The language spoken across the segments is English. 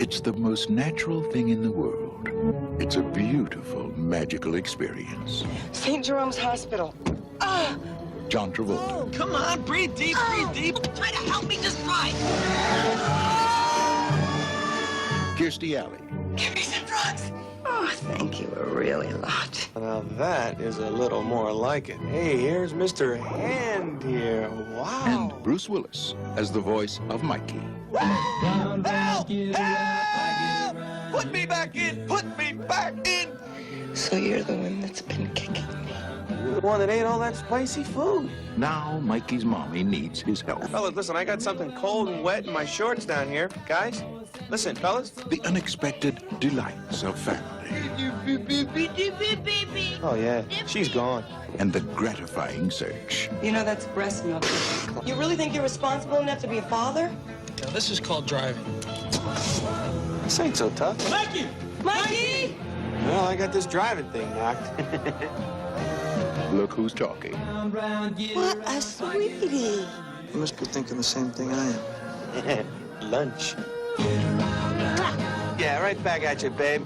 It's the most natural thing in the world. It's a beautiful, magical experience. St. Jerome's Hospital. Ah! John Travolta. Oh, come on, breathe deep, breathe deep. Try to help me, just try. Kirstie Alley. Give me some drugs. Oh, thank you a really lot. Now that is a little more like it. Hey, here's Mr. Hand here. Wow. And Bruce Willis as the voice of Mikey. Help! Help! Put me back in! Put me back in! So you're the one that's been kicking me. You're the one that ate all that spicy food. Now Mikey's mommy needs his help. Fellas, listen, I got something cold and wet in my shorts down here. Guys, listen, fellas. The unexpected delights of family. Oh, yeah, she's gone. And the gratifying search. You know that's breast milk. You really think you're responsible enough to be a father? Now, this is called driving. This ain't so tough. Mikey! Mikey! Well, I got this driving thing knocked. Look who's talking. What a sweetie. You must be thinking the same thing I am. Lunch. Yeah, right back at you, babe.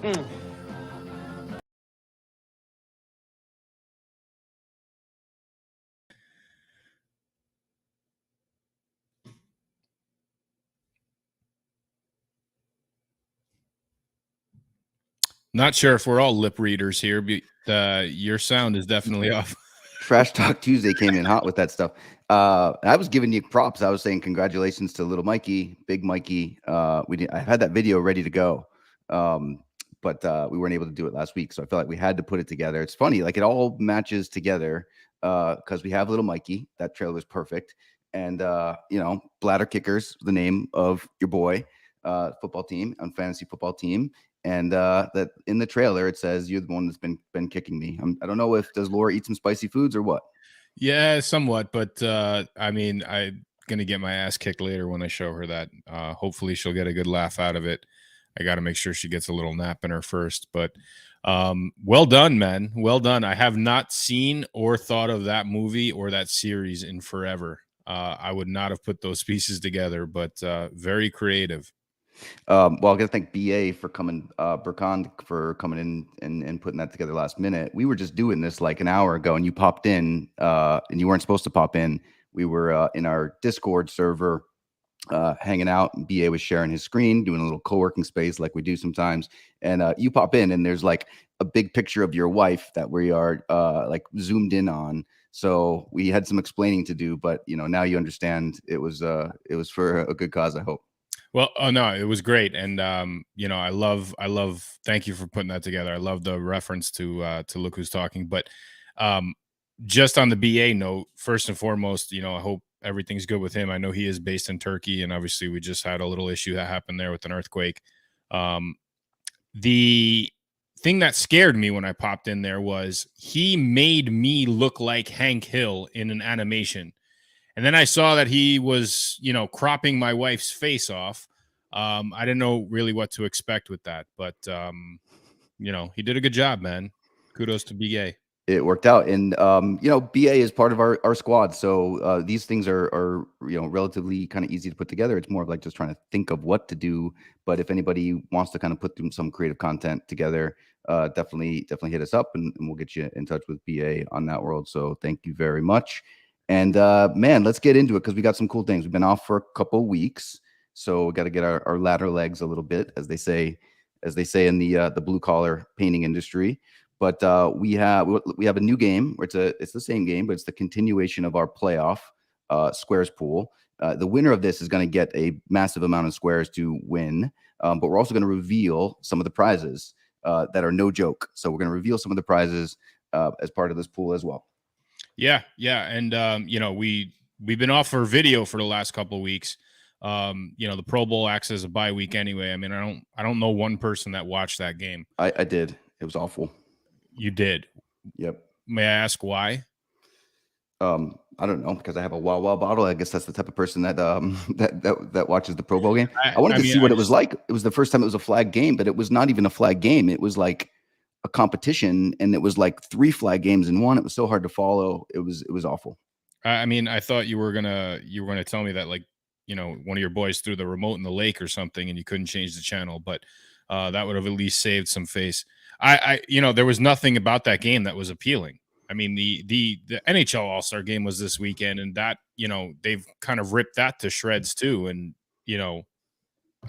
Not sure if we're all lip readers here, but your sound is definitely off. Trash Talk Tuesday came in hot with that stuff. I was giving you props. I was saying congratulations to little Mikey, big Mikey. I had that video ready to go, but we weren't able to do it last week. So I felt like we had to put it together. It's funny, like it all matches together because we have little Mikey. That trailer is perfect. And, Bladder Kickers, the name of your boy football team on fantasy football team. And that in the trailer, it says you're the one that's been kicking me. I don't know if does Laura eat some spicy foods or what? Yeah, somewhat. But I mean, I'm going to get my ass kicked later when I show her that. Hopefully she'll get a good laugh out of it. I got to make sure she gets a little nap in her first. But well done, man. Well done. I have not seen or thought of that movie or that series in forever. I would not have put those pieces together, but very creative. Well, I got to thank BA for coming, Burkhan for coming in and putting that together last minute. We were just doing this like an hour ago, and you popped in, and you weren't supposed to pop in. We were in our Discord server hanging out, and BA was sharing his screen, doing a little co-working space like we do sometimes. And you pop in, and there's like a big picture of your wife that we are like zoomed in on. So we had some explaining to do, but now you understand it was for a good cause, I hope. Well, oh no, it was great. And I love thank you for putting that together. I love the reference to Look Who's Talking. But just on the BA note, first and foremost, I hope everything's good with him. I know he is based in Turkey, and obviously we just had a little issue that happened there with an earthquake. The thing that scared me when I popped in there was he made me look like Hank Hill in an animation. And then I saw that he was, cropping my wife's face off. I didn't know really what to expect with that, but he did a good job, man. Kudos to BA. It worked out, and BA is part of our squad, so these things are relatively kind of easy to put together. It's more of like just trying to think of what to do. But if anybody wants to kind of put some creative content together, definitely hit us up, and we'll get you in touch with BA on that world. So thank you very much. And man, let's get into it because we got some cool things. We've been off for a couple weeks, so we got to get our ladder legs a little bit, as they say in the blue collar painting industry. But we have a new game where it's the same game, but it's the continuation of our playoff squares pool. The winner of this is going to get a massive amount of squares to win, but we're also going to reveal some of the prizes that are no joke. So we're going to reveal some of the prizes as part of this pool as well. Yeah. And, we've been off for video for the last couple of weeks. The Pro Bowl acts as a bye week anyway. I mean, I don't know one person that watched that game. I did. It was awful. You did? Yep. May I ask why? I don't know, because I have a Wawa bottle. I guess that's the type of person that that watches the Pro Bowl game. I wanted to see what it was like. It was the first time it was a flag game, but it was not even a flag game. It was like a competition, and it was like 3 flag games in one. It was so hard to follow. It was awful. I mean, I thought you were gonna tell me that like one of your boys threw the remote in the lake or something and you couldn't change the channel, but that would have at least saved some face. There was nothing about that game that was appealing. I mean, the NHL All-Star game was this weekend, and that, they've kind of ripped that to shreds too. And,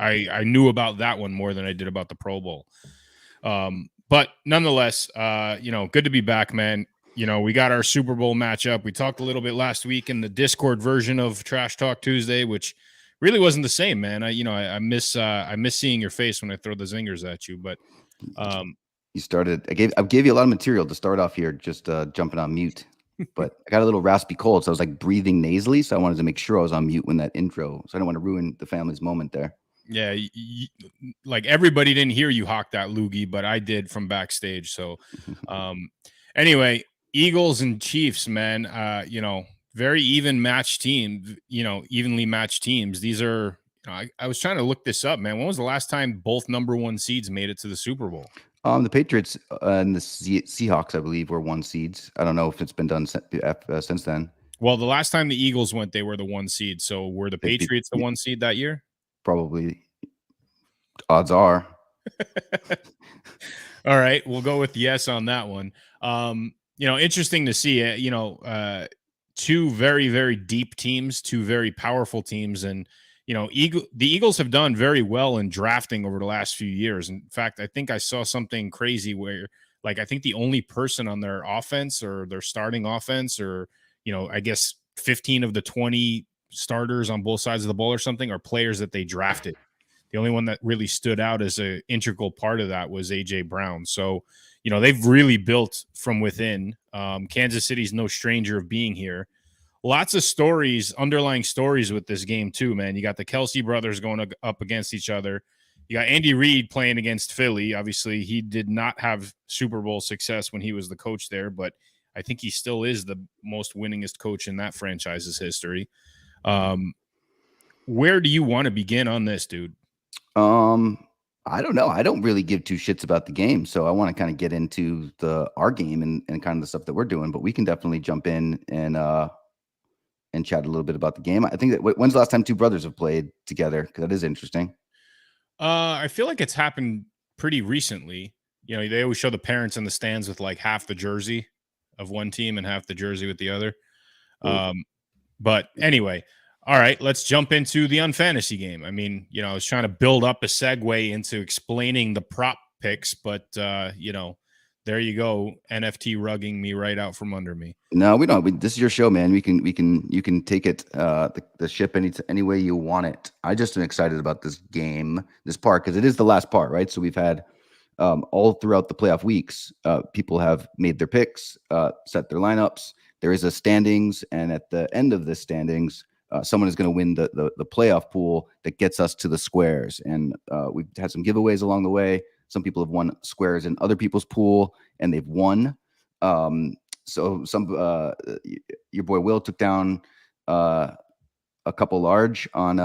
I knew about that one more than I did about the Pro Bowl. But nonetheless, good to be back, man. We got our Super Bowl matchup. We talked a little bit last week in the Discord version of Trash Talk Tuesday, which really wasn't the same, man. I miss seeing your face when I throw the zingers at you, but you started. I gave you a lot of material to start off here, just jumping on mute. But I got a little raspy cold, so I was like breathing nasally. So I wanted to make sure I was on mute when that intro. So I don't want to ruin the family's moment there. Yeah, like everybody didn't hear you hawk that loogie, but I did from backstage. So, anyway, Eagles and Chiefs, man. Very even matched team. Evenly matched teams. These are. I was trying to look this up, man. When was the last time both number one seeds made it to the Super Bowl? The Patriots and the Seahawks, I believe, were 1 seeds. I don't know if it's been done since then. Well, the last time the Eagles went, they were the 1 seed. So were the Patriots the 1 seed that year? Probably. Odds are. All right, we'll go with yes on that one. Interesting to see it. Two very, very deep teams, two very powerful teams, and the Eagles have done very well in drafting over the last few years. In fact, I think I saw something crazy where, I think the only person on their offense or their starting offense, or I guess 15 of the 20 starters on both sides of the ball or something, are players that they drafted. The only one that really stood out as an integral part of that was A.J. Brown. So, they've really built from within. Kansas City's no stranger of being here. Lots of stories, underlying stories with this game too, man. You got the Kelsey brothers going up against each other. You got Andy Reid playing against Philly. Obviously, he did not have Super Bowl success when he was the coach there, but I think he still is the most winningest coach in that franchise's history. Where do you want to begin on this, dude? I don't know. I don't really give two shits about the game, so I want to kind of get into our game and kind of the stuff that we're doing. But we can definitely jump in and chat a little bit about the game. I think that when's the last time two brothers have played together? Because that is interesting. I feel like it's happened pretty recently. They always show the parents in the stands with like half the jersey of one team and half the jersey with the other. But anyway, all right, let's jump into the unfantasy game. I mean, I was trying to build up a segue into explaining the prop picks, but there you go, NFT rugging me right out from under me. No, we don't. This is your show, man. You can take it the ship any way you want it. I just am excited about this game, this part, because it is the last part, right? So we've had all throughout the playoff weeks, people have made their picks, set their lineups. There is a standings, and at the end of this standings, someone is going to win the playoff pool that gets us to the squares. And we've had some giveaways along the way. Some people have won squares in other people's pool, and they've won. So your boy Will took down a couple large on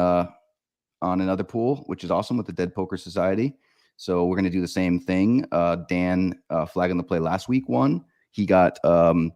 another pool, which is awesome, with the Dead Poker Society. So we're going to do the same thing. Dan, flagging the play last week, won. He got in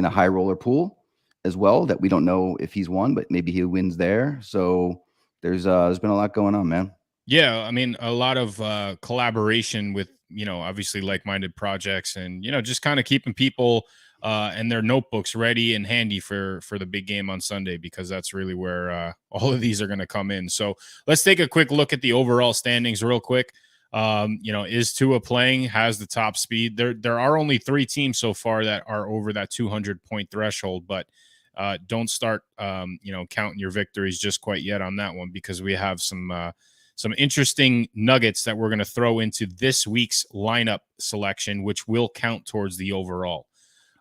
a high roller pool as well that we don't know if he's won, but maybe he wins there. So there's been a lot going on, man. Yeah, I mean, a lot of collaboration with, obviously like-minded projects, and, just kind of keeping people and their notebooks ready and handy for the big game on Sunday, because that's really where all of these are going to come in. So let's take a quick look at the overall standings real quick. Is Tua playing, has the top speed. There are only 3 teams so far that are over that 200-point threshold, but don't start, counting your victories just quite yet on that one, because we have some interesting nuggets that we're going to throw into this week's lineup selection, which will count towards the overall.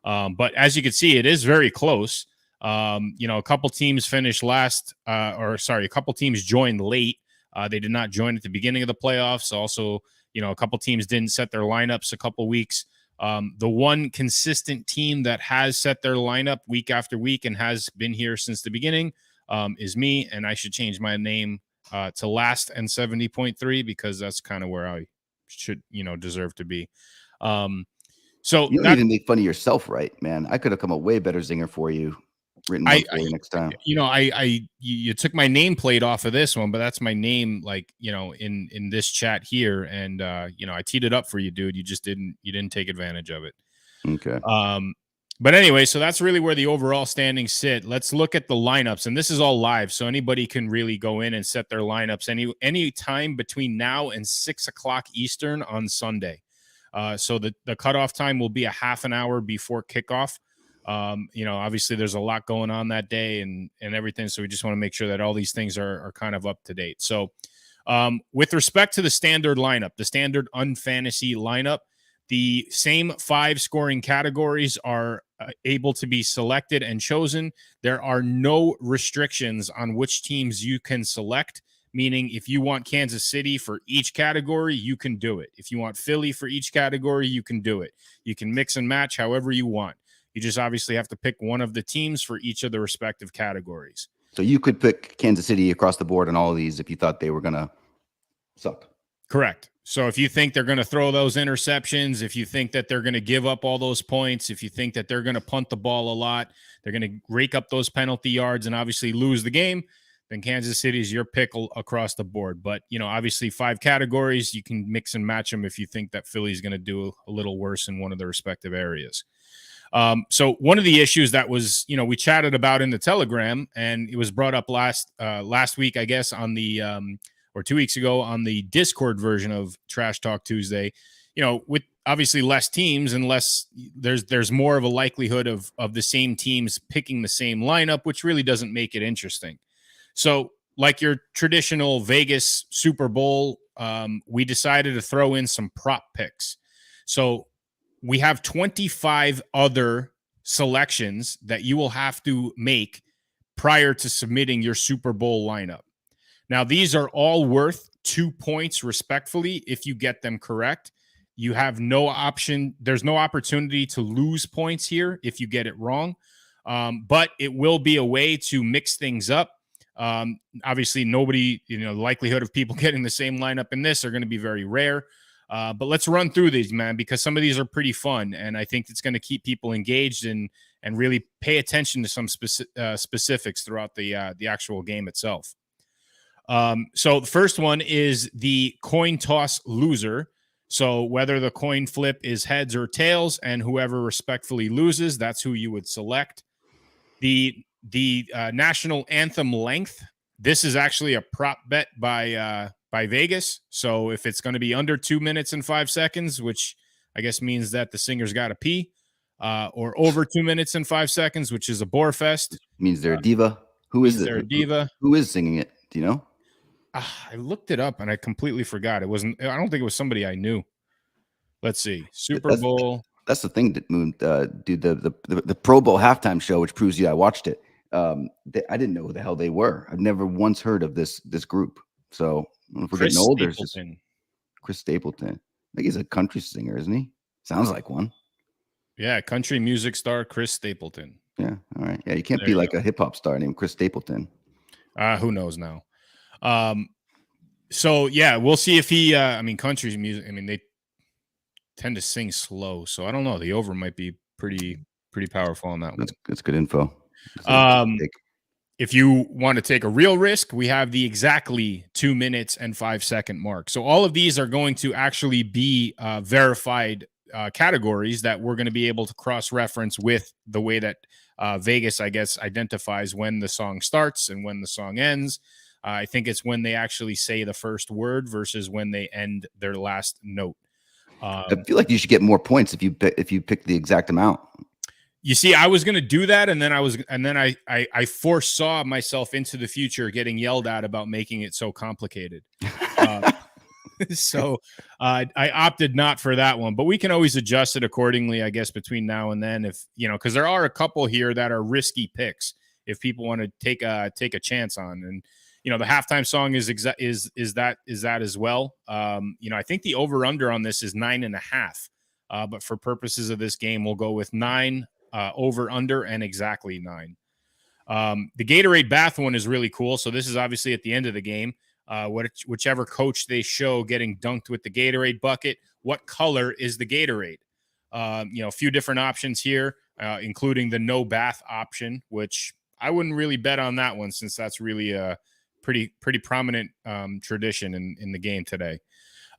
But as you can see, it is very close. A couple teams finished a couple teams joined late. They did not join at the beginning of the playoffs. Also, a couple teams didn't set their lineups a couple weeks. The one consistent team that has set their lineup week after week and has been here since the beginning is me, and I should change my name to Last and 70.3, because that's kind of where I should, deserve to be. So you don't even make fun of yourself, right, man? I could have come a way better zinger for you. written one for you next time. You took my nameplate off of this one, but that's my name, like, in this chat here. And, I teed it up for you, dude. You just didn't take advantage of it. Okay. But anyway, so that's really where the overall standings sit. Let's look at the lineups, and this is all live, so anybody can really go in and set their lineups any time between now and 6:00 Eastern on Sunday. So the cutoff time will be a half an hour before kickoff. Obviously there's a lot going on that day and everything, so we just want to make sure that all these things are kind of up to date. So with respect to the standard lineup, the standard unfantasy lineup, the same 5 scoring categories are able to be selected and chosen. There are no restrictions on which teams you can select, meaning if you want Kansas City for each category, you can do it. If you want Philly for each category, you can do it. You can mix and match however you want. You just obviously have to pick one of the teams for each of the respective categories. So you could pick Kansas City across the board on all of these if you thought they were going to suck. Correct. So if you think they're going to throw those interceptions, if you think that they're going to give up all those points, if you think that they're going to punt the ball a lot, they're going to rake up those penalty yards and obviously lose the game, then Kansas City is your pick across the board. But, obviously 5 categories, you can mix and match them if you think that Philly's going to do a little worse in one of the respective areas. So one of the issues that was, we chatted about in the Telegram, and it was brought up last week, I guess, on the or 2 weeks ago on the Discord version of Trash Talk Tuesday, with obviously less teams and less, there's more of a likelihood of the same teams picking the same lineup, which really doesn't make it interesting. So like your traditional Vegas Super Bowl, we decided to throw in some prop picks. So we have 25 other selections that you will have to make prior to submitting your Super Bowl lineup. Now, these are all worth 2 points respectfully if you get them correct. You have no option. There's no opportunity to lose points here if you get it wrong. But it will be a way to mix things up. Obviously, nobody, the likelihood of people getting the same lineup in this are going to be very rare. But let's run through these, man, because some of these are pretty fun. And I think it's going to keep people engaged and really pay attention to some specifics throughout the actual game itself. So the first one is the coin toss loser. So whether the coin flip is heads or tails, and whoever respectfully loses, that's who you would select. The national anthem length. This is actually a prop bet by Vegas. So if it's going to be under 2 minutes and 5 seconds, which I guess means that the singer's got to pee, or over 2 minutes and 5 seconds, which is a bore fest. Means they're a diva. Who is it? They're a diva. Who is singing it? Do you know? I looked it up and I completely forgot. I don't think it was somebody I knew. Let's see. Super Bowl. That's the thing that dude, the Pro Bowl halftime show, which proves you I watched it. I didn't know who the hell they were. I've never once heard of this group. So if we're getting older, it's just Chris Stapleton. I think he's a country singer, isn't he? Sounds like one. Yeah, country music star Chris Stapleton. Yeah, all right. Yeah, you can't be like a hip hop star named Chris Stapleton. Who knows now? So yeah, we'll see if he. Country music. They tend to sing slow, so I don't know. The over might be pretty powerful on that one. That's good info. If you want to take a real risk, we have the exactly 2 minutes and 5 second mark. So all of these are going to actually be verified categories that we're going to be able to cross-reference with the way that Vegas, I guess, identifies when the song starts and when the song ends. I think it's when they actually say the first word versus when they end their last note. I feel like you should get more points if you pick the exact amount. You see, I was going to do that, and then I foresaw myself into the future getting yelled at about making it so complicated. So I opted not for that one, but we can always adjust it accordingly, I guess, between now and then, if because there are a couple here that are risky picks if people want to take a chance on. And the halftime song is that as well. I think the over under on this is 9.5, but for purposes of this game, we'll go with 9. Over under and exactly 9. The Gatorade bath one is really cool. So this is obviously at the end of the game. Whichever coach they show getting dunked with the Gatorade bucket, what color is the Gatorade? A few different options here. including the no bath option, which I wouldn't really bet on that one since that's really a pretty prominent tradition in the game today.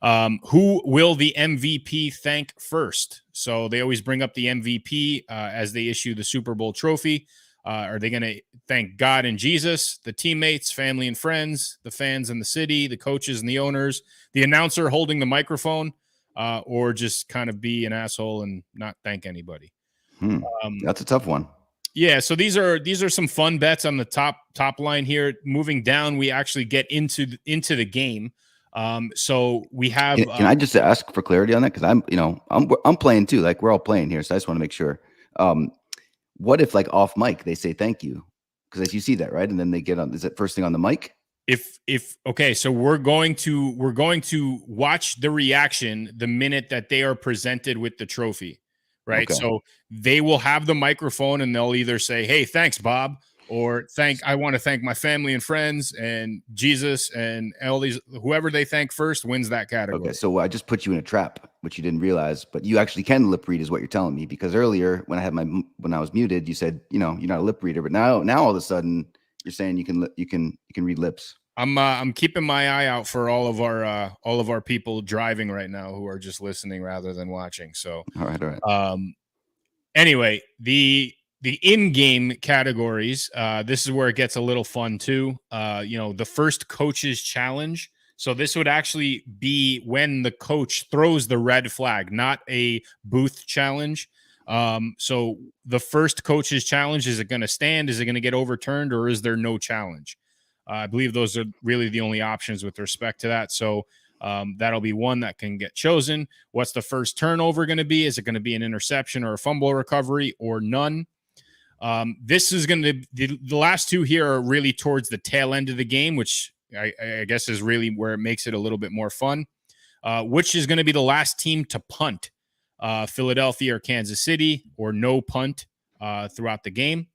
Who will the MVP thank first? So they always bring up the MVP as they issue the Super Bowl trophy. Are they going to thank God and Jesus, the teammates, family and friends, the fans and the city, the coaches and the owners, the announcer holding the microphone, or just kind of be an asshole and not thank anybody? That's a tough one. Yeah, so these are some fun bets on the top line here. Moving down, we actually get into the game. So we have. Can I just ask for clarity on that? Because I'm playing too. Like we're all playing here, so I just want to make sure. What if like off mic they say thank you? Because you see that, right? And then they get on. Is it first thing on the mic? If okay, so we're going to watch the reaction the minute that they are presented with the trophy, right? Okay. So they will have the microphone and they'll either say, "Hey, thanks, Bob," or I want to thank my family and friends and Jesus and all these. Whoever they thank first wins that category. Okay, so I just put you in a trap, which you didn't realize, but you actually can lip read, is what you're telling me. Because earlier, when I was muted, you said you're not a lip reader, but now all of a sudden you're saying you can read lips. I'm keeping my eye out for all of our people driving right now who are just listening rather than watching. So All right. Anyway, the in-game categories, this is where it gets a little fun too. The first coach's challenge. So this would actually be when the coach throws the red flag, not a booth challenge. So the first coach's challenge, is it going to stand? Is it going to get overturned, or is there no challenge? I believe those are really the only options with respect to that. So that'll be one that can get chosen. What's the first turnover going to be? Is it going to be an interception or a fumble recovery or none? This is going to the last two here are really towards the tail end of the game, which I guess is really where it makes it a little bit more fun. Which is going to be the last team to punt, Philadelphia or Kansas City, or no punt throughout the game.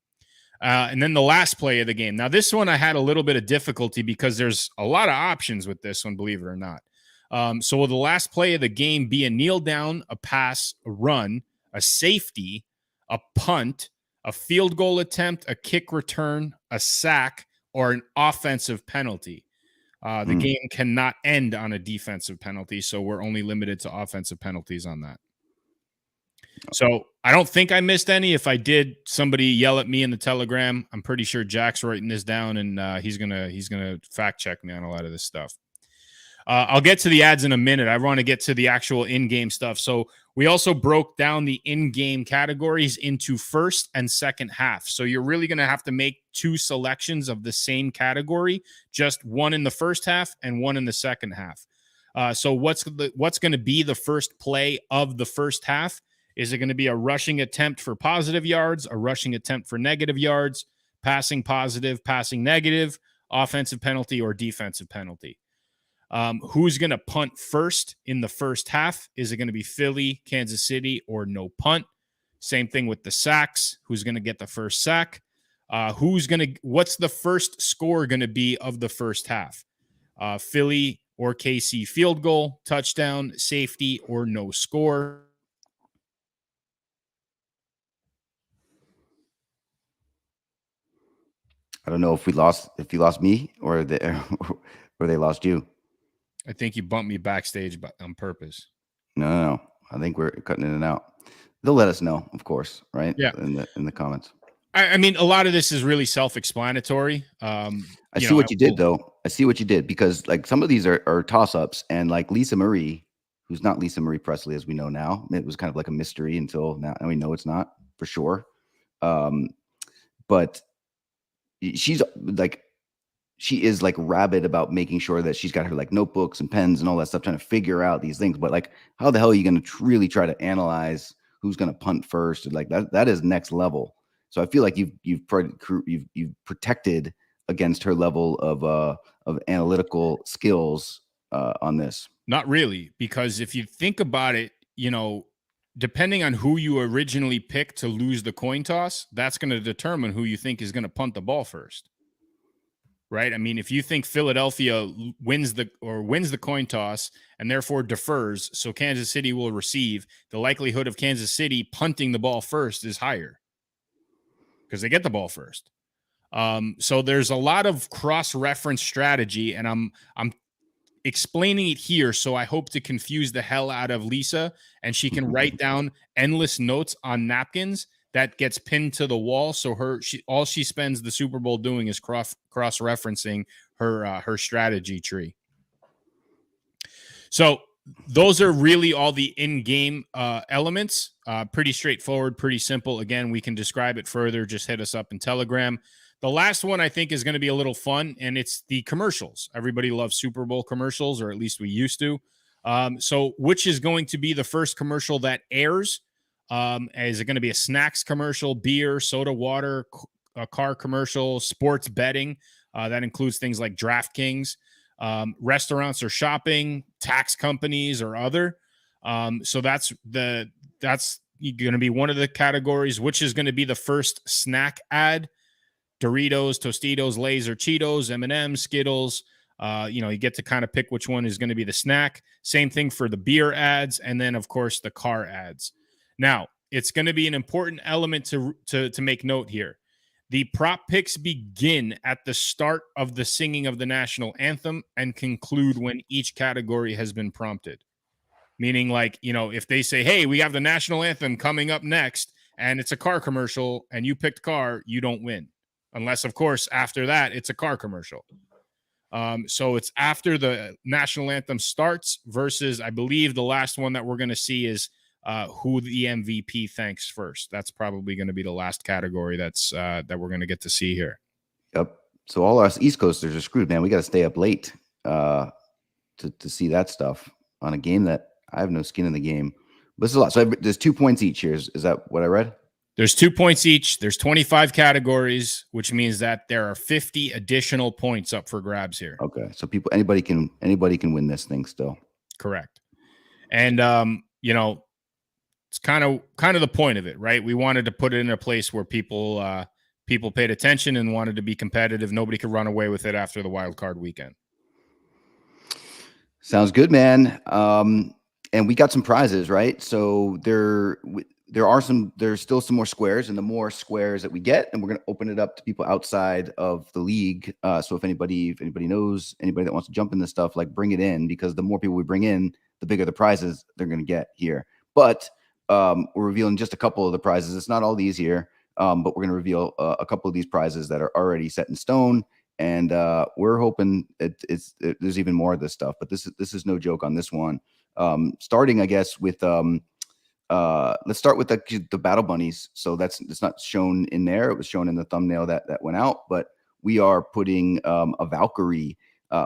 And then the last play of the game. Now, this one I had a little bit of difficulty because there's a lot of options with this one, believe it or not. So will the last play of the game be a kneel down, a pass, a run, a safety, a punt, a field goal attempt, a kick return, a sack, or an offensive penalty? The game cannot end on a defensive penalty, so we're only limited to offensive penalties on that. So I don't think I missed any. If I did, somebody yell at me in the Telegram. I'm pretty sure Jack's writing this down, and he's gonna fact check me on a lot of this stuff. I'll get to the ads in a minute. I want to get to the actual in-game stuff. So we also broke down the in-game categories into first and second half. So you're really going to have to make two selections of the same category, just one in the first half and one in the second half. So what's going to be the first play of the first half? Is it going to be a rushing attempt for positive yards, a rushing attempt for negative yards, passing positive, passing negative, offensive penalty, or defensive penalty? Who's going to punt first in the first half? Is it going to be Philly, Kansas City, or no punt? Same thing with the sacks. Who's going to get the first sack? What's the first score going to be of the first half? Philly or KC field goal, touchdown, safety, or no score? I don't know if you lost me or they lost you. I think you bumped me backstage on purpose. No. I think we're cutting in and out. They'll let us know, of course, right? Yeah. In the comments. I mean, a lot of this is really self-explanatory. I see what you did, though. I see what you did, because like some of these are toss-ups, and like Lisa Marie, who's not Lisa Marie Presley, as we know now. It was kind of like a mystery until now. And we know it's not for sure. But she is like rabid about making sure that she's got her like notebooks and pens and all that stuff, trying to figure out these things. But like, how the hell are you going to really try to analyze who's going to punt first? And like that is next level. So I feel like you've protected against her level of analytical skills on this. Not really, because if you think about it, depending on who you originally picked to lose the coin toss, that's going to determine who you think is going to punt the ball first. right? I mean, if you think Philadelphia wins the coin toss and therefore defers, so Kansas City will receive, the likelihood of Kansas City punting the ball first is higher because they get the ball first. So there's a lot of cross-reference strategy, and I'm explaining it here, so I hope to confuse the hell out of Lisa, and she can write down endless notes on napkins that gets pinned to the wall. So all she spends the Super Bowl doing is cross-referencing her strategy tree. So those are really all the in-game elements. Pretty straightforward, pretty simple. Again, we can describe it further. Just hit us up in Telegram. The last one I think is going to be a little fun, and it's the commercials. Everybody loves Super Bowl commercials, or at least we used to. So which is going to be the first commercial that airs? Is it going to be a snacks commercial, beer, soda, water, a car commercial, sports betting? That includes things like DraftKings, restaurants or shopping, tax companies or other. So that's going to be one of the categories. Which is going to be the first snack ad? Doritos, Tostitos, Lay's, or Cheetos, M&M's, Skittles. You get to kind of pick which one is going to be the snack. Same thing for the beer ads, and then of course the car ads. Now, it's going to be an important element to make note here. The prop picks begin at the start of the singing of the national anthem and conclude when each category has been prompted. Meaning, like, if they say, hey, we have the national anthem coming up next, and it's a car commercial, and you picked car, you don't win. Unless, of course, after that, it's a car commercial. So it's after the national anthem starts versus, I believe, the last one that we're going to see is who the MVP thanks first. That's probably going to be the last category that we're going to get to see here. Yep. So all us East Coasters are screwed, man. We got to stay up late to see that stuff on a game that I have no skin in the game. But it's a lot. So there's 2 points each here. Is that what I read? There's 2 points each. There's 25 categories, which means that there are 50 additional points up for grabs here. Okay. So anybody can win this thing still. Correct. And, it's kind of the point of it, right? We wanted to put it in a place where people paid attention and wanted to be competitive. Nobody could run away with it after the wild card weekend. Sounds good, man. And we got some prizes, right? So there's still some more squares, and the more squares that we get, and we're going to open it up to people outside of the league. So if anybody knows anybody that wants to jump in this stuff, like, bring it in, because the more people we bring in, the bigger the prizes they're going to get here. But we're revealing just a couple of the prizes. It's not all these here, but we're going to reveal a couple of these prizes that are already set in stone. And we're hoping there's even more of this stuff. But this is no joke on this one. Starting, I guess, with let's start with the Battle Bunnies. So it's not shown in there. It was shown in the thumbnail that went out. But we are putting a Valkyrie,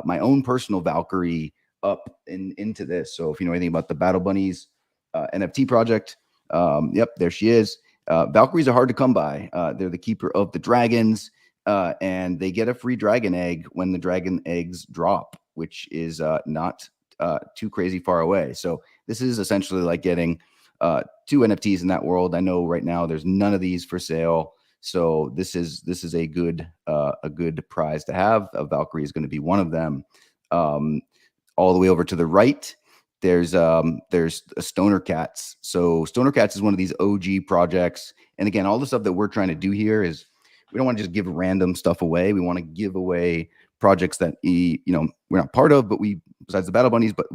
my own personal Valkyrie, up into this. So if you know anything about the Battle Bunnies NFT project, yep, there she is. Valkyries are hard to come by. They're the keeper of the dragons, and they get a free dragon egg when the dragon eggs drop, which is not too crazy far away. So this is essentially like getting 2 NFTs in that world. I know right now there's none of these for sale. So this is a good prize to have. A Valkyrie is going to be one of them. All the way over to the right, there's a Stoner Cats. So Stoner Cats is one of these OG projects. And again, all the stuff that we're trying to do here is we don't want to just give random stuff away. We want to give away projects that we're not part of, but besides the Battle Bunnies, but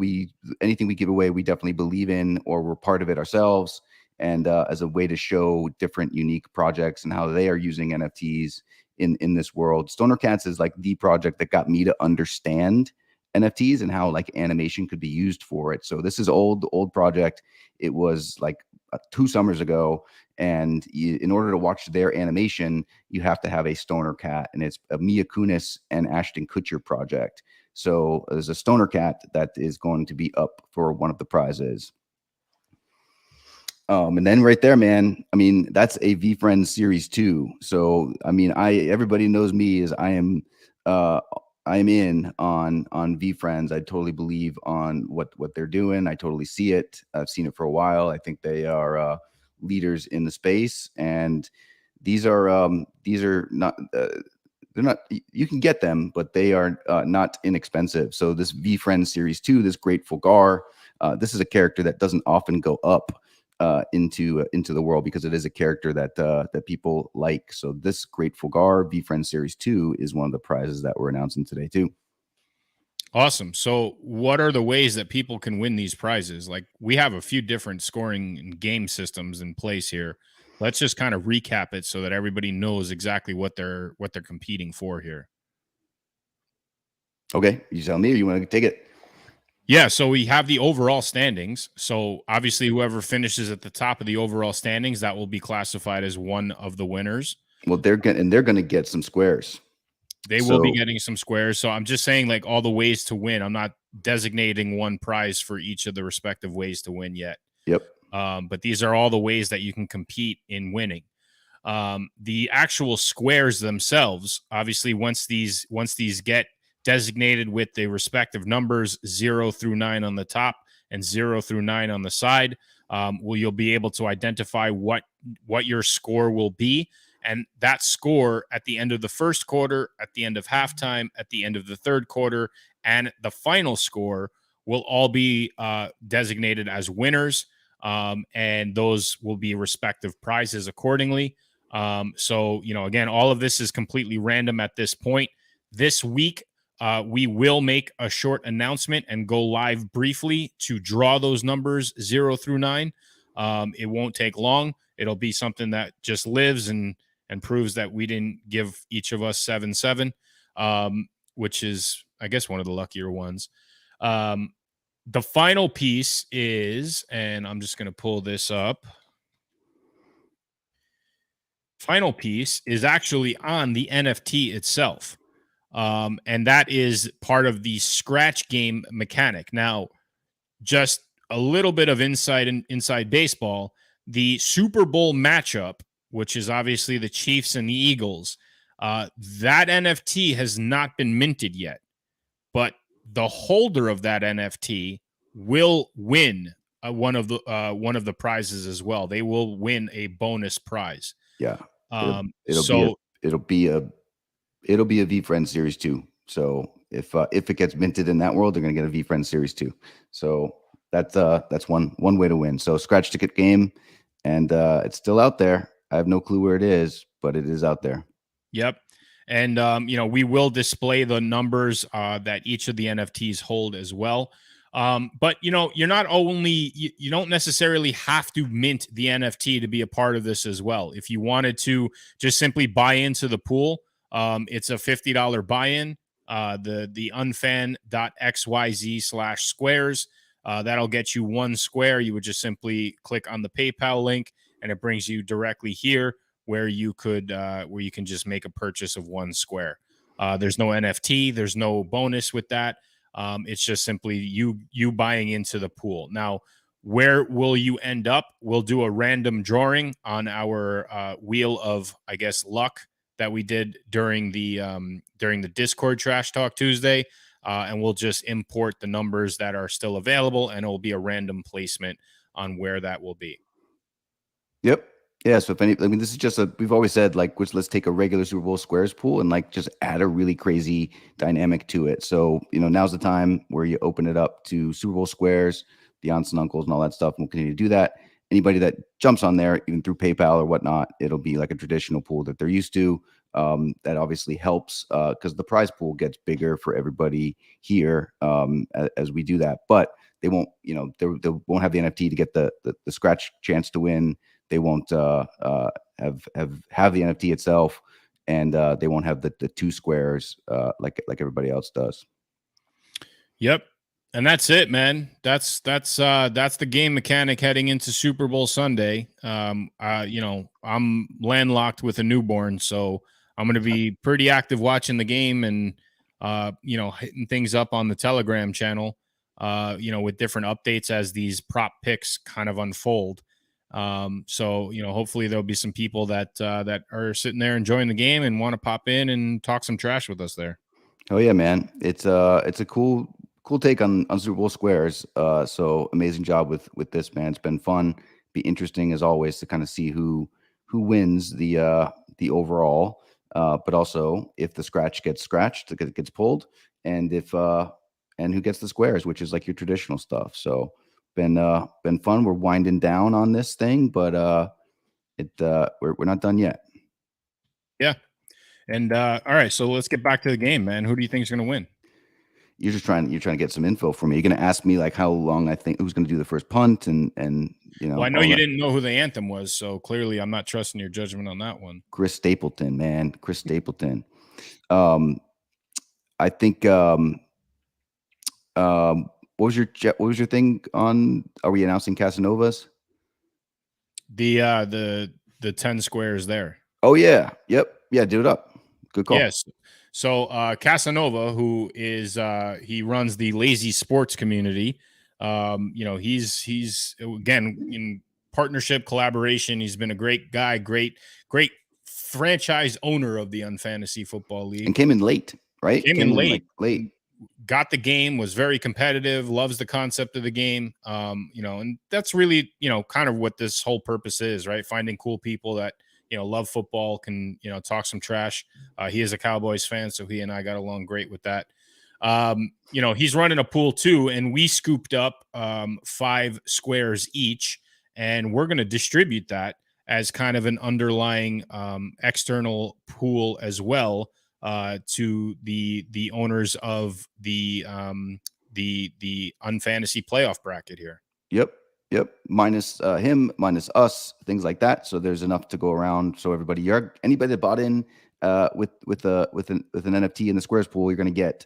anything we give away, we definitely believe in, or we're part of it ourselves. And as a way to show different unique projects and how they are using NFTs in this world. Stoner Cats is like the project that got me to understand NFTs and how like animation could be used for it. So this is old project. It was like 2 summers ago. And in order to watch their animation, you have to have a Stoner Cat, and it's a Mia Kunis and Ashton Kutcher project. So there's a Stoner Cat that is going to be up for one of the prizes. And then right there, man, I mean, that's a VeeFriends Series 2. So, I mean, everybody knows me as I am in on VeeFriends. I totally believe on what they're doing. I totally see it. I've seen it for a while. I think they are leaders in the space, and these are not they're not. You can get them, but they are not inexpensive. So this V-Friends Series 2, this Grateful Gar, this is a character that doesn't often go up into the world because it is a character that that people like. So this Grateful Gar V-Friends Series 2 is one of the prizes that we're announcing today too. Awesome. So what are the ways that people can win these prizes? Like, we have a few different scoring and game systems in place here. Let's just kind of recap it so that everybody knows exactly what they're competing for here. Okay, you tell me, or you want to take it? Yeah, so we have the overall standings. So obviously whoever finishes at the top of the overall standings, that will be classified as one of the winners. Well, they're gonna get some squares. They will be getting some squares. So I'm just saying, like, all the ways to win. I'm not designating one prize for each of the respective ways to win yet. Yep. But these are all the ways that you can compete in winning. The actual squares themselves, obviously, once these get designated with the respective numbers 0 through 9 on the top and 0 through 9 on the side, you'll be able to identify what your score will be. And that score at the end of the first quarter, at the end of halftime, at the end of the third quarter, and the final score will all be designated as winners. And those will be respective prizes accordingly. So, again, all of this is completely random at this point. This week, we will make a short announcement and go live briefly to draw those numbers 0 through 9. It won't take long. It'll be something that just lives and proves that we didn't give each of us 7-7, which is, I guess, one of the luckier ones. The final piece is, and I'm just going to pull this up. Final piece is actually on the NFT itself. And that is part of the scratch game mechanic. Now, just a little bit of insight inside baseball, the Super Bowl matchup, which is obviously the Chiefs and the Eagles, that NFT has not been minted yet, but the holder of that NFT will win one of the prizes as well. They will win a bonus prize. Yeah. It'll be a V-Friends Series 2. So if it gets minted in that world, they're going to get a V-Friends Series 2. So that's one way to win. So scratch ticket game, and it's still out there. I have no clue where it is, but it is out there. Yep. And, we will display the numbers that each of the NFTs hold as well. But, you're not only, you don't necessarily have to mint the NFT to be a part of this as well. If you wanted to just simply buy into the pool, it's a $50 buy-in, the unfan.xyz/squares. That'll get you one square. You would just simply click on the PayPal link, and it brings you directly here where you can just make a purchase of one square. There's no NFT. There's no bonus with that. It's just simply you buying into the pool. Now, where will you end up? We'll do a random drawing on our wheel of, I guess, luck that we did during the Discord Trash Talk Tuesday. And we'll just import the numbers that are still available, and it will be a random placement on where that will be. Yep. Yeah. So this is just we've always said, like, let's take a regular Super Bowl squares pool and like just add a really crazy dynamic to it. So, now's the time where you open it up to Super Bowl squares, the aunts and uncles and all that stuff. And we'll continue to do that. Anybody that jumps on there, even through PayPal or whatnot, it'll be like a traditional pool that they're used to. That obviously helps because the prize pool gets bigger for everybody here as we do that. But they won't, they won't have the NFT to get the scratch chance to win. They won't have the NFT itself, and they won't have the two squares like everybody else does. Yep. And that's it, man. That's the game mechanic heading into Super Bowl Sunday. I'm landlocked with a newborn, so I'm going to be pretty active watching the game and hitting things up on the Telegram channel, with different updates as these prop picks kind of unfold. So hopefully there'll be some people that are sitting there enjoying the game and want to pop in and talk some trash with us there. Oh yeah, man. It's a cool take on Super Bowl squares. So amazing job with this, man. It's been fun. Be interesting as always to kind of see who wins the overall. but also if the scratch gets scratched, it gets pulled, and if and who gets the squares, which is like your traditional stuff. So been fun. We're winding down on this thing, but we're not done yet. Yeah. And all right, so let's get back to the game, man. Who do you think is going to win? You're trying to get some info from me. You're going to ask me like how long I think who's going to do the first punt, and Well, I know you didn't know who the anthem was, so clearly I'm not trusting your judgment on that one. Chris Stapleton, man, Chris Stapleton. I think. What was your thing on? Are we announcing Casanovas? The 10 squares there. Oh yeah, yep, yeah. Do it up. Good call. Yes. So Casanova, who is he runs the Lazy Sports community. He's again in partnership collaboration. He's been a great guy, great franchise owner of the Unfantasy Football League, and came in late, right? Came in late. Late. Got the game, was very competitive, loves the concept of the game. And that's really, kind of what this whole purpose is, right? Finding cool people that, love football, can, talk some trash. He is a Cowboys fan, so he and I got along great with that. He's running a pool too, and we scooped up 5 squares each, and we're going to distribute that as kind of an underlying external pool as well, to the owners of the Unfantasy playoff bracket here. Yep. Minus him, minus us, things like that. So there's enough to go around. So anybody that bought in with an NFT in the squares pool, you're going to get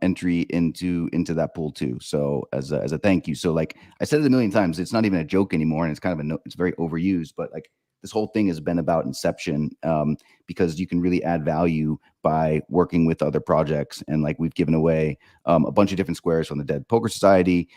entry into that pool too. So as a thank you. So like I said it a million times, it's not even a joke anymore, and it's kind of it's very overused, but like this whole thing has been about inception, because you can really add value by working with other projects. And like we've given away a bunch of different squares from the Dead Poker Society.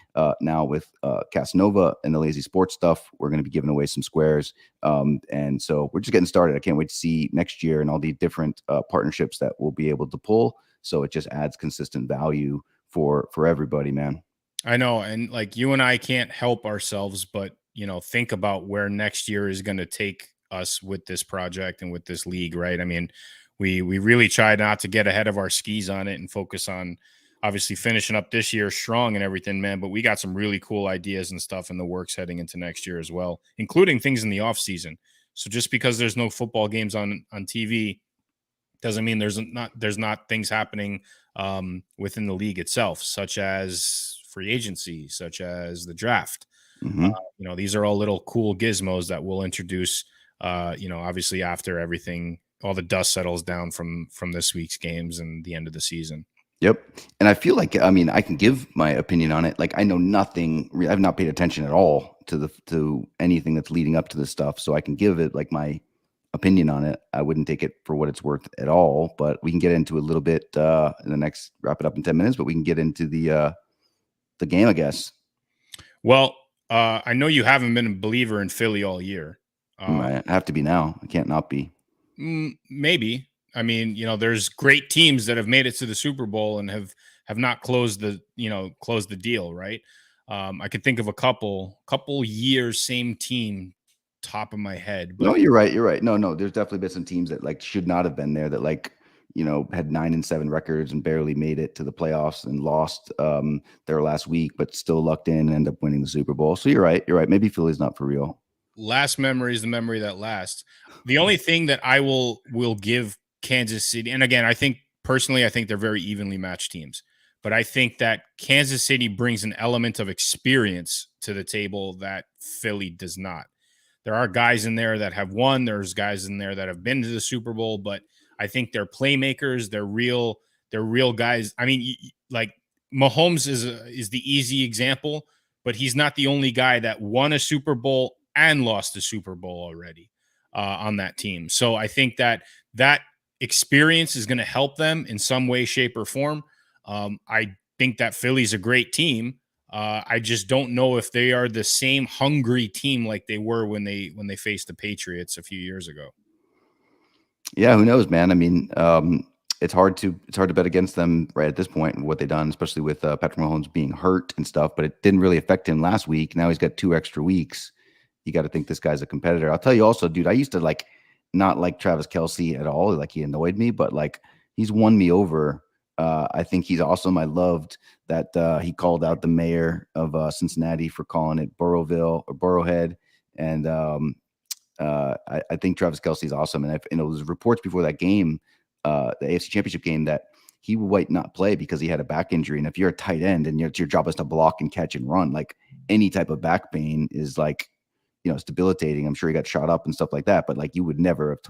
Now with Casanova and the Lazy Sports stuff, we're going to be giving away some squares. And so we're just getting started. I can't wait to see next year and all the different partnerships that we'll be able to pull. So it just adds consistent value for everybody, man. I know. And like you and I can't help ourselves, but think about where next year is going to take us with this project and with this league, right? I mean, we really try not to get ahead of our skis on it and focus on obviously finishing up this year strong and everything, man. But we got some really cool ideas and stuff in the works heading into next year as well, including things in the off season. So just because there's no football games on TV doesn't mean there's not things happening within the league itself, such as free agency, such as the draft. Mm-hmm. These are all little cool gizmos that we'll introduce, obviously after everything, all the dust settles down from this week's games and the end of the season. Yep. And I feel like, I can give my opinion on it. Like I know nothing, I've not paid attention at all to anything that's leading up to this stuff. So I can give it like my opinion on it. I wouldn't take it for what it's worth at all, but we can get into a little bit in the next, wrap it up in 10 minutes, but we can get into the game, I guess. Well, I know you haven't been a believer in Philly all year. I have to be now. I can't not be. Maybe. I mean, there's great teams that have made it to the Super Bowl and have not closed the deal, right? I could think of a couple years, same team, top of my head. But no, you're right. No, there's definitely been some teams that like should not have been there, that like, had 9-7 records and barely made it to the playoffs and lost their last week, but still lucked in and end up winning the Super Bowl. So you're right. Maybe Philly's not for real. Last memory is the memory that lasts. The only thing that I will give Kansas City, and again, I think they're very evenly matched teams, but I think that Kansas City brings an element of experience to the table that Philly does not. There are guys in there that have won. There's guys in there that have been to the Super Bowl, but I think they're playmakers. They're real guys. I mean, like Mahomes is the easy example, but he's not the only guy that won a Super Bowl and lost the Super Bowl already on that team. So I think that experience is going to help them in some way, shape, or form. I think that Philly's a great team. I just don't know if they are the same hungry team like they were when they faced the Patriots a few years ago. Yeah, who knows, man? I mean, it's hard to bet against them right at this point and what they've done, especially with Patrick Mahomes being hurt and stuff. But it didn't really affect him last week. Now he's got 2 extra weeks. You got to think this guy's a competitor. I'll tell you also, dude, I used to like not like Travis Kelce at all. Like he annoyed me, but like he's won me over. I think he's awesome. I loved that he called out the mayor of Cincinnati for calling it Burrowville or Burrowhead. And I think Travis Kelce is awesome. And there was reports before that game, the AFC Championship game, that he might not play because he had a back injury. And if you're a tight end and your job is to block and catch and run, like any type of back pain is like, it's debilitating. I'm sure he got shot up and stuff like that, but like you could never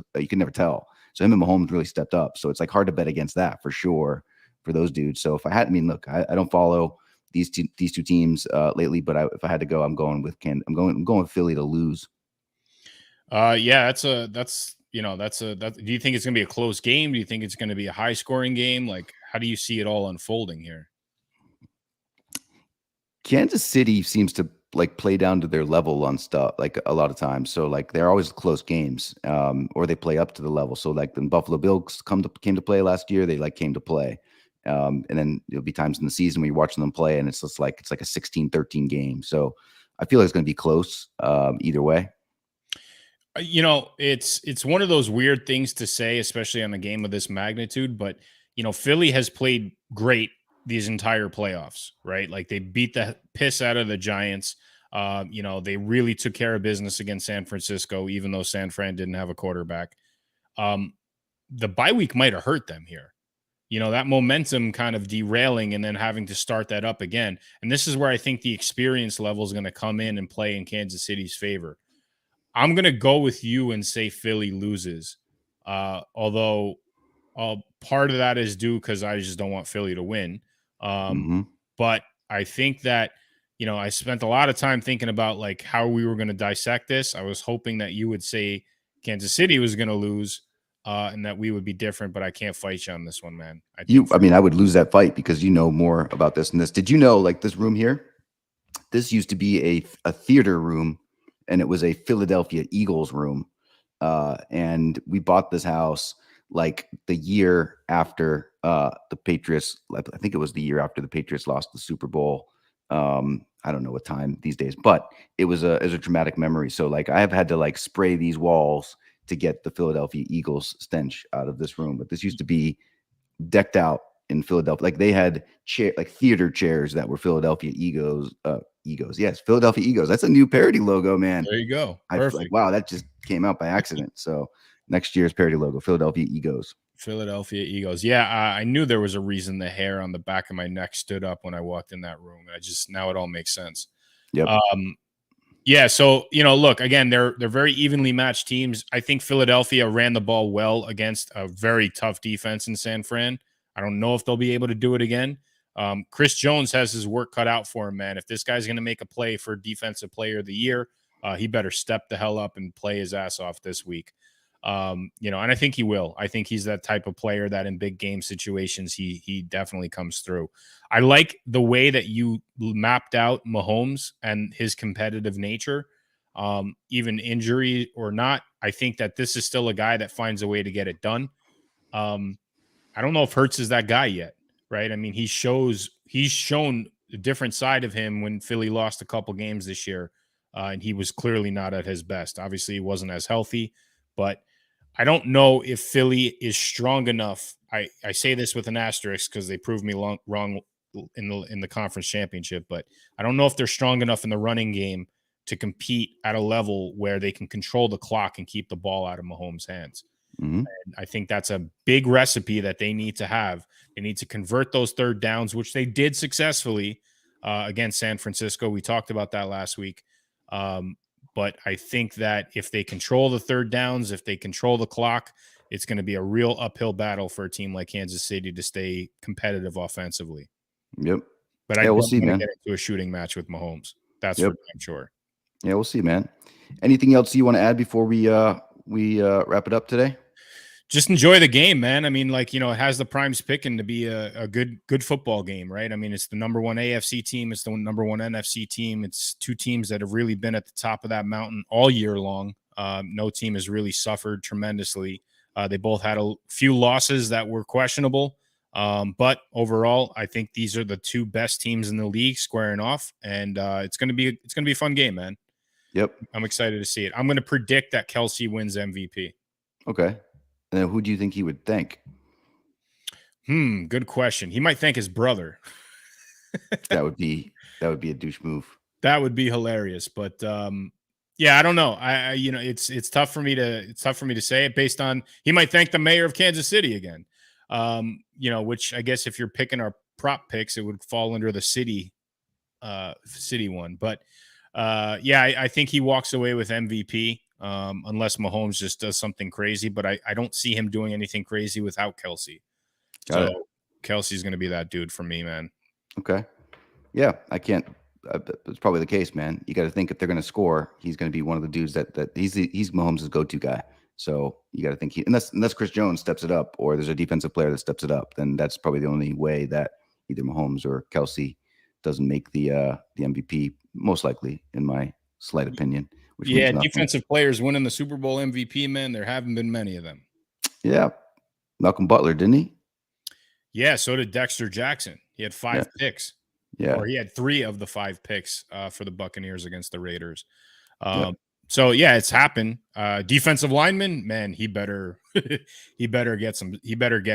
tell. So him and Mahomes really stepped up. So it's like hard to bet against that for sure for those dudes. So if I had, look, I don't follow these two teams lately, but if I had to go, I'm going with Philly to lose. Yeah, do you think it's going to be a close game? Do you think it's going to be a high scoring game? Like, how do you see it all unfolding here? Kansas City seems to like play down to their level on stuff like a lot of times. So like they're always close games, or they play up to the level. So like the Buffalo Bills came to play last year, they like came to play. And then there'll be times in the season where you're watching them play and it's like a 16-13 game. So I feel like it's going to be close either way. It's one of those weird things to say, especially on a game of this magnitude, but Philly has played great these entire playoffs, right? Like they beat the piss out of the Giants. They really took care of business against San Francisco, even though San Fran didn't have a quarterback. The bye week might have hurt them here. That momentum kind of derailing and then having to start that up again. And this is where I think the experience level is going to come in and play in Kansas City's favor. I'm going to go with you and say Philly loses. Although part of that is due because I just don't want Philly to win. But I think that, I spent a lot of time thinking about like how we were going to dissect this. I was hoping that you would say Kansas City was going to lose and that we would be different, but I can't fight you on this one, man. I would lose that fight because you know more about this than this. Did you know like this room here? This used to be a theater room and it was a Philadelphia Eagles room. And we bought this house like the year after the Patriots, I think it was the year after the Patriots lost the Super Bowl. I don't know what time these days, but it was a traumatic memory. So like I have had to like spray these walls to get the Philadelphia Eagles stench out of this room. But this used to be decked out in Philadelphia. Like they had theater chairs that were Philadelphia Egos. Yes, Philadelphia Egos. That's a new parody logo, man. There you go. Perfect. Wow, that just came out by accident. So next year's parody logo, Philadelphia Egos. Philadelphia Eagles. Yeah, I knew there was a reason the hair on the back of my neck stood up when I walked in that room. Now it all makes sense. Yep. Yeah, so look, again, they're very evenly matched teams. I think Philadelphia ran the ball well against a very tough defense in San Fran. I don't know if they'll be able to do it again. Chris Jones has his work cut out for him, man. If this guy's going to make a play for Defensive Player of the Year, he better step the hell up and play his ass off this week. And I think he will. I think he's that type of player that in big game situations, he definitely comes through. I like the way that you mapped out Mahomes and his competitive nature, even injury or not. I think that this is still a guy that finds a way to get it done. I don't know if Hurts is that guy yet, right? I mean, he's shown a different side of him when Philly lost a couple games this year, and he was clearly not at his best. Obviously, he wasn't as healthy, but I don't know if Philly is strong enough. I say this with an asterisk because they proved me wrong in the conference championship, but I don't know if they're strong enough in the running game to compete at a level where they can control the clock and keep the ball out of Mahomes' hands. And I think that's a big recipe that they need to have. They need to convert those third downs, which they did successfully against San Francisco. We talked about that last week. But I think that if they control the third downs, if they control the clock, it's going to be a real uphill battle for a team like Kansas City to stay competitive offensively. Yep. But I don't want to get into a shooting match with Mahomes. That's for damn sure. Yeah, we'll see, man. Anything else you want to add before we wrap it up today? Just enjoy the game, man. I mean, it has the primes picking to be a good football game, right? I mean, it's the number one AFC team. It's the number one NFC team. It's two teams that have really been at the top of that mountain all year long. No team has really suffered tremendously. They both had a few losses that were questionable. But overall, I think these are the two best teams in the league squaring off. And it's going to be a fun game, man. Yep. I'm excited to see it. I'm going to predict that Kelce wins MVP. Okay. And then who do you think he would thank? Good question. He might thank his brother. That would be a douche move. That would be hilarious. But yeah, I don't know. I you know, it's tough for me to say it based on he might thank the mayor of Kansas City again. You know, which I guess if you're picking our prop picks, it would fall under the city one. But yeah, I think he walks away with MVP. Unless Mahomes just does something crazy, but I don't see him doing anything crazy without Kelsey. Got it. So Kelsey's going to be that dude for me, man. Okay. Yeah, I can't. It's probably the case, man. You got to think if they're going to score, he's going to be one of the dudes that he's Mahomes' go-to guy. So you got to think unless Chris Jones steps it up, or there's a defensive player that steps it up, then that's probably the only way that either Mahomes or Kelsey doesn't make the MVP. Most likely, in my slight opinion. Which Yeah, defensive players winning the Super Bowl MVP, man. There haven't been many of them. Yeah, Malcolm Butler, didn't he? Yeah, so did Dexter Jackson. He had 5 picks. Yeah. Or he had 3 of the 5 picks for the Buccaneers against the Raiders. So yeah, it's happened. Defensive lineman, man, he better get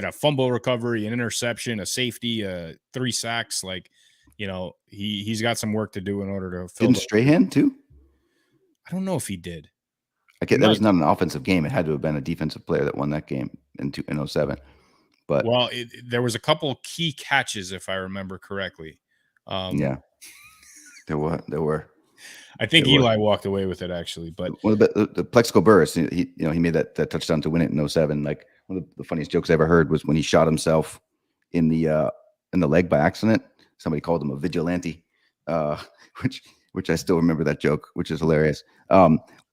a fumble recovery, an interception, a safety, 3 sacks. Like, you know, he's got some work to do in order to fill. Didn't Strahan too? I don't know if he did. Okay, that was not an offensive game. It had to have been a defensive player that won that game in 07. But well, there was a couple key catches, if I remember correctly. Yeah, there were. I think Eli walked away with it actually, but the Plexico Burris, he made that touchdown to win it in 07. Like one of the funniest jokes I ever heard was when he shot himself in the leg by accident. Somebody called him a vigilante, which I still remember that joke, which is hilarious.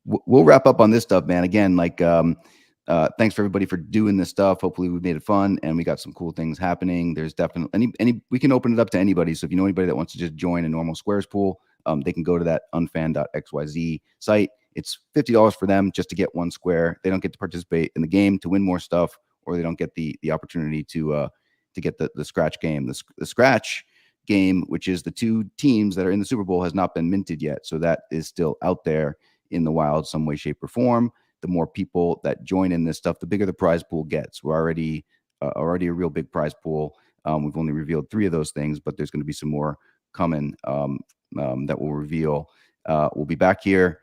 We'll wrap up on this stuff, man. Again, like thanks for everybody for doing this stuff. Hopefully we made it fun and we got some cool things happening. There's definitely we can open it up to anybody. So if you know anybody that wants to just join a normal Squares pool, they can go to that unfan.xyz site. It's $50 for them just to get 1 square. They don't get to participate in the game to win more stuff, or they don't get the opportunity to get the scratch game. The scratch game, which is the 2 teams that are in the Super Bowl, has not been minted yet. So that is still out there in the wild, some way, shape, or form. The more people that join in this stuff, the bigger the prize pool gets. We're already a real big prize pool. We've only revealed 3 of those things, but there's going to be some more coming that we'll reveal. We'll be back here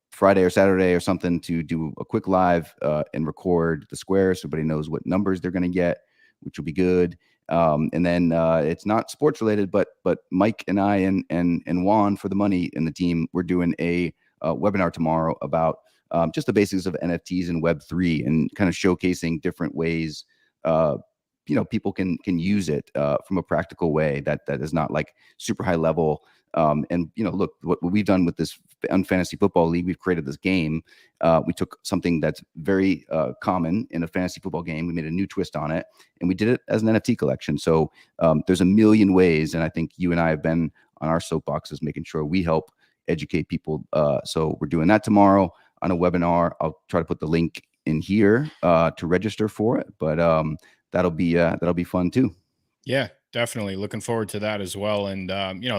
Friday or Saturday or something to do a quick live and record the squares so everybody knows what numbers they're going to get, which will be good. And then it's not sports related, but Mike and I and Juan for the money in the team, we're doing a webinar tomorrow about just the basics of NFTs and Web3 and kind of showcasing different ways people can use it from a practical way that is not like super high level. And look, what we've done with this Fantasy Football League, we've created this game. We took something that's very common in a fantasy football game. We made a new twist on it, and we did it as an NFT collection. So there's a million ways, and I think you and I have been on our soapboxes making sure we help educate people. So we're doing that tomorrow on a webinar. I'll try to put the link in here to register for it, but that'll be fun too. Yeah, definitely looking forward to that as well. And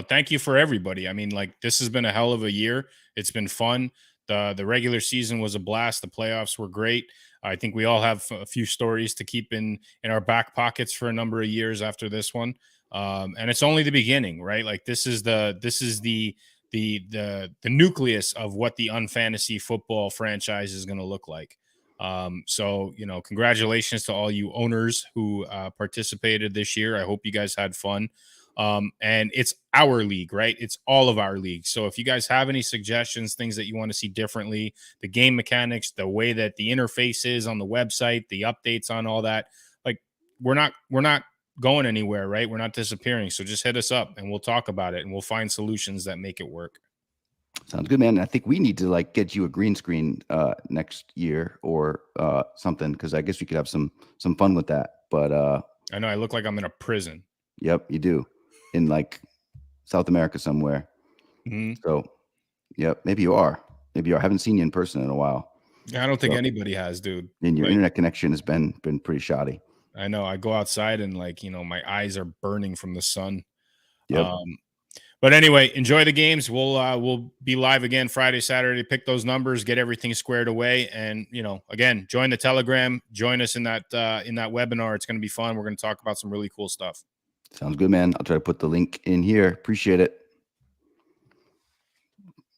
thank you for everybody. I mean, like, this has been a hell of a year. It's been fun. The regular season was a blast. The playoffs were great. I think we all have a few stories to keep in our back pockets for a number of years after this one. And it's only the beginning, right? Like, this is the nucleus of what the Unfantasy Football franchise is going to look like. So, congratulations to all you owners who participated this year. I hope you guys had fun. And it's our league, right? It's all of our leagues. So if you guys have any suggestions, things that you want to see differently, the game mechanics, the way that the interface is on the website, the updates on all that, like, we're not going anywhere, right? We're not disappearing. So just hit us up and we'll talk about it and we'll find solutions that make it work. Sounds good, man. I think we need to get you a green screen next year or something, because I guess we could have some fun with that. But I know I look like I'm in a prison. Yep, you do, in South America somewhere. Mm-hmm. So, yep, maybe you are. I haven't seen you in person in a while. I don't think anybody has, dude. And your internet connection has been pretty shoddy. I know. I go outside and my eyes are burning from the sun. Yep. But anyway, enjoy the games. We'll be live again Friday, Saturday. Pick those numbers, get everything squared away, and again, join the Telegram. Join us in that webinar. It's going to be fun. We're going to talk about some really cool stuff. Sounds good, man. I'll try to put the link in here. Appreciate it.